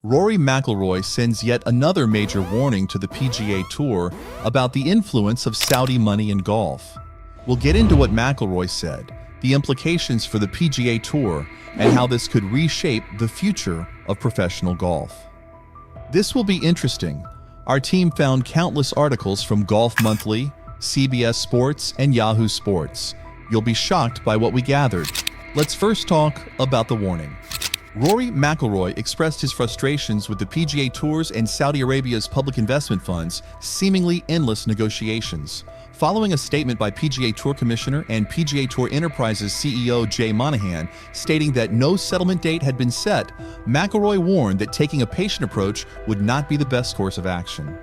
Rory McIlroy sends yet another major warning to the PGA Tour about the influence of Saudi money in golf. We'll get into what McIlroy said, the implications for the PGA Tour, and how this could reshape the future of professional golf. This will be interesting. Our team found countless articles from Golf Monthly, CBS Sports, and Yahoo Sports. You'll be shocked by what we gathered. Let's first talk about the warning. Rory McIlroy expressed his frustrations with the PGA Tour's and Saudi Arabia's public investment funds' seemingly endless negotiations. Following a statement by PGA Tour Commissioner and PGA Tour Enterprises CEO Jay Monahan stating that no settlement date had been set, McIlroy warned that taking a patient approach would not be the best course of action.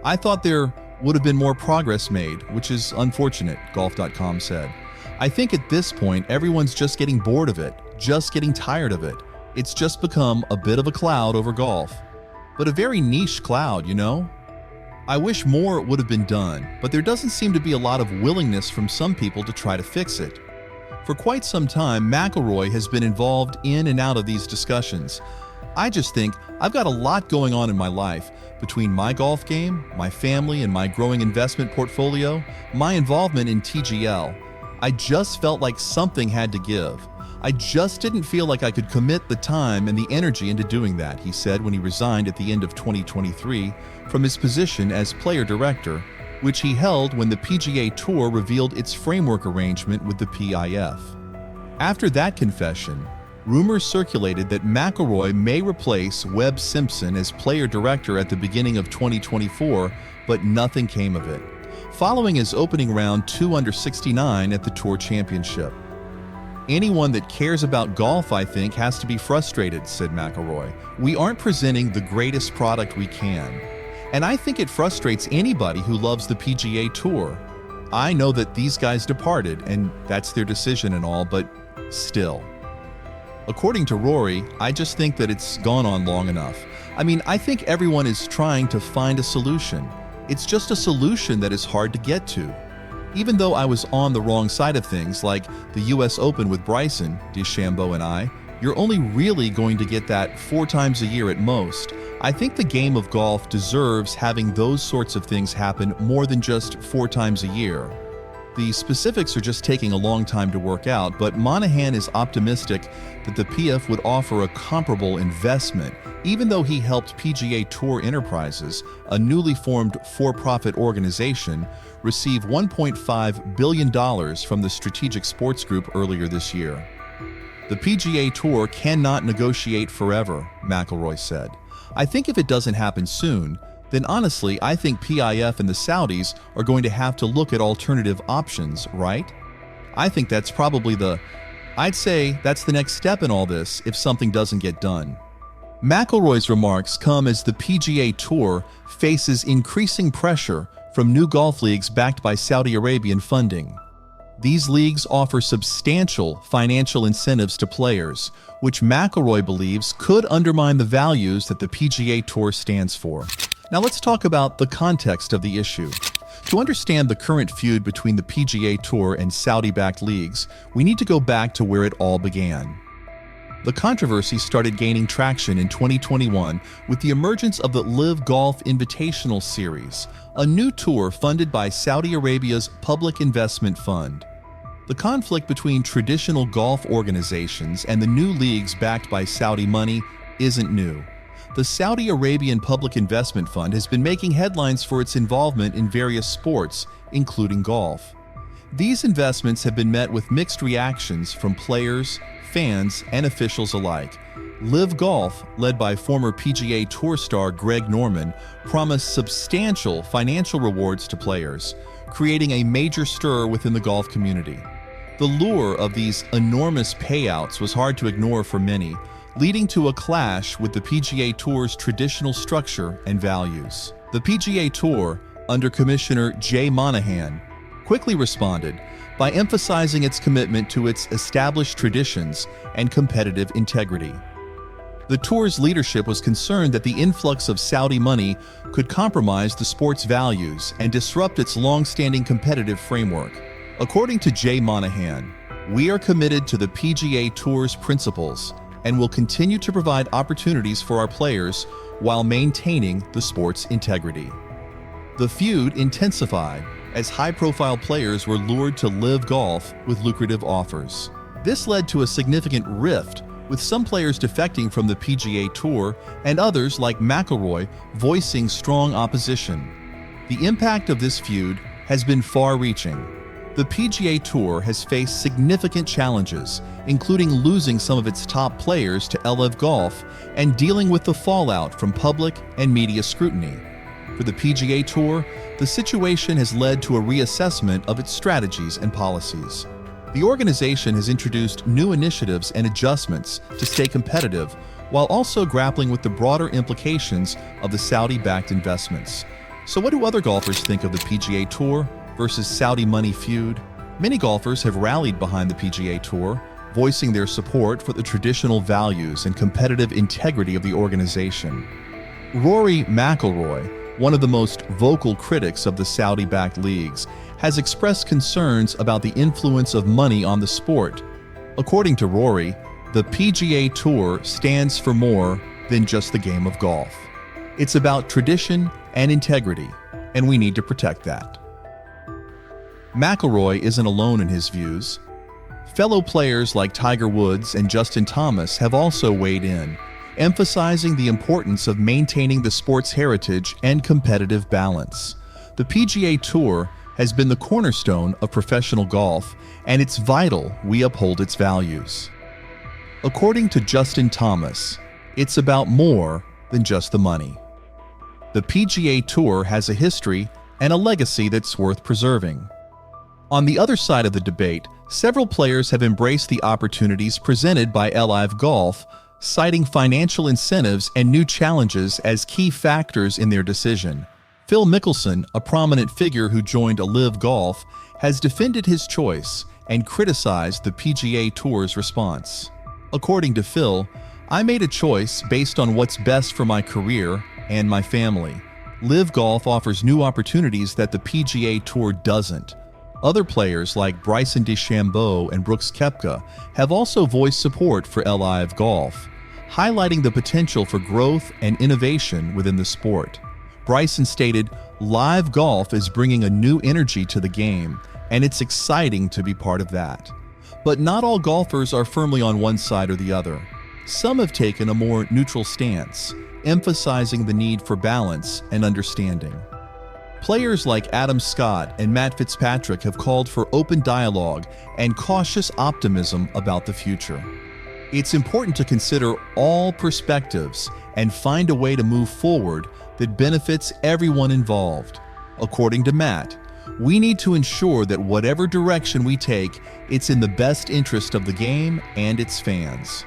"I thought there would have been more progress made, which is unfortunate," Golf.com said. "I think at this point everyone's just getting bored of it, just getting tired of it. It's just become a bit of a cloud over golf. But a very niche cloud, you know? I wish more would have been done, but there doesn't seem to be a lot of willingness from some people to try to fix it." For quite some time, McIlroy has been involved in and out of these discussions. "I just think I've got a lot going on in my life, between my golf game, my family, and my growing investment portfolio, my involvement in TGL. I just felt like something had to give. I just didn't feel like I could commit the time and the energy into doing that," he said when he resigned at the end of 2023 from his position as player director, which he held when the PGA Tour revealed its framework arrangement with the PIF. After that confession, rumors circulated that McIlroy may replace Webb Simpson as player director at the beginning of 2024, but nothing came of it, following his opening round 2 under 69 at the Tour Championship. "Anyone that cares about golf, I think, has to be frustrated," said McIlroy. "We aren't presenting the greatest product we can. And I think it frustrates anybody who loves the PGA Tour. I know that these guys departed, and that's their decision and all, but still." According to Rory, "I just think that it's gone on long enough. I mean, I think everyone is trying to find a solution. It's just a solution that is hard to get to. Even though I was on the wrong side of things, like the US Open with Bryson, DeChambeau, and I, you're only really going to get that 4 times a year at most. I think the game of golf deserves having those sorts of things happen more than just 4 times a year. The specifics are just taking a long time to work out, but Monahan is optimistic that the PIF would offer a comparable investment, even though he helped PGA Tour Enterprises, a newly formed for-profit organization, receive $1.5 billion from the Strategic Sports Group earlier this year. "The PGA Tour cannot negotiate forever," McIlroy said. "I think if it doesn't happen soon, then honestly, I think PIF and the Saudis are going to have to look at alternative options, right? I think that's probably I'd say that's the next step in all this if something doesn't get done." McIlroy's remarks come as the PGA Tour faces increasing pressure from new golf leagues backed by Saudi Arabian funding. These leagues offer substantial financial incentives to players, which McIlroy believes could undermine the values that the PGA Tour stands for. Now let's talk about the context of the issue. To understand the current feud between the PGA Tour and Saudi-backed leagues, we need to go back to where it all began. The controversy started gaining traction in 2021 with the emergence of the LIV Golf Invitational Series, a new tour funded by Saudi Arabia's Public Investment Fund. The conflict between traditional golf organizations and the new leagues backed by Saudi money isn't new. The Saudi Arabian Public Investment Fund has been making headlines for its involvement in various sports, including golf. These investments have been met with mixed reactions from players, fans, and officials alike. LIV Golf, led by former PGA Tour star Greg Norman, promised substantial financial rewards to players, creating a major stir within the golf community. The lure of these enormous payouts was hard to ignore for many, leading to a clash with the PGA Tour's traditional structure and values. The PGA Tour, under Commissioner Jay Monahan, quickly responded by emphasizing its commitment to its established traditions and competitive integrity. The tour's leadership was concerned that the influx of Saudi money could compromise the sport's values and disrupt its long-standing competitive framework. According to Jay Monahan, "We are committed to the PGA Tour's principles, and will continue to provide opportunities for our players while maintaining the sport's integrity. The feud intensified as high-profile players were lured to LIV Golf with lucrative offers. This led to a significant rift, with some players defecting from the PGA Tour and others, like McIlroy, voicing strong opposition. The impact of this feud has been far-reaching. The PGA Tour has faced significant challenges, including losing some of its top players to LIV Golf and dealing with the fallout from public and media scrutiny. For the PGA Tour, the situation has led to a reassessment of its strategies and policies. The organization has introduced new initiatives and adjustments to stay competitive, while also grappling with the broader implications of the Saudi-backed investments. So what do other golfers think of the PGA Tour versus Saudi money feud? Many golfers have rallied behind the PGA Tour, voicing their support for the traditional values and competitive integrity of the organization. Rory McIlroy, one of the most vocal critics of the Saudi-backed leagues, has expressed concerns about the influence of money on the sport. According to Rory, the PGA Tour stands for more than just the game of golf. It's about tradition and integrity, and we need to protect that. McIlroy isn't alone in his views. Fellow players like Tiger Woods and Justin Thomas have also weighed in, emphasizing the importance of maintaining the sport's heritage and competitive balance. The PGA Tour has been the cornerstone of professional golf, and it's vital we uphold its values. According to Justin Thomas, it's about more than just the money. The PGA Tour has a history and a legacy that's worth preserving. On the other side of the debate, several players have embraced the opportunities presented by LIV Golf, citing financial incentives and new challenges as key factors in their decision. Phil Mickelson, a prominent figure who joined LIV Golf, has defended his choice and criticized the PGA Tour's response. According to Phil, "I made a choice based on what's best for my career and my family. LIV Golf offers new opportunities that the PGA Tour doesn't." Other players like Bryson DeChambeau and Brooks Koepka have also voiced support for LIV Golf, highlighting the potential for growth and innovation within the sport. Bryson stated, "LIV Golf is bringing a new energy to the game, and it's exciting to be part of that." But not all golfers are firmly on one side or the other. Some have taken a more neutral stance, emphasizing the need for balance and understanding. Players like Adam Scott and Matt Fitzpatrick have called for open dialogue and cautious optimism about the future. It's important to consider all perspectives and find a way to move forward that benefits everyone involved. According to Matt, we need to ensure that whatever direction we take, it's in the best interest of the game and its fans.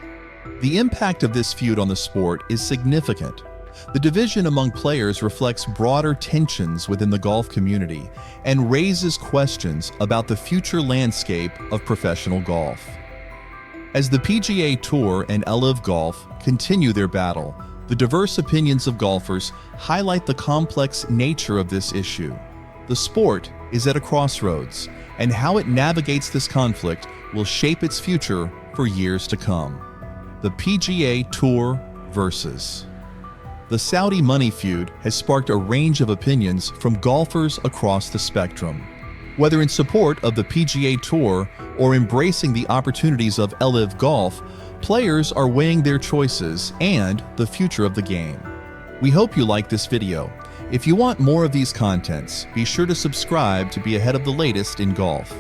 The impact of this feud on the sport is significant. The division among players reflects broader tensions within the golf community and raises questions about the future landscape of professional golf. As the PGA Tour and LIV Golf continue their battle, the diverse opinions of golfers highlight the complex nature of this issue. The sport is at a crossroads, and how it navigates this conflict will shape its future for years to come. The PGA Tour versus. The Saudi money feud has sparked a range of opinions from golfers across the spectrum. Whether in support of the PGA Tour or embracing the opportunities of LIV Golf, players are weighing their choices and the future of the game. We hope you like this video. If you want more of these contents, be sure to subscribe to be ahead of the latest in golf.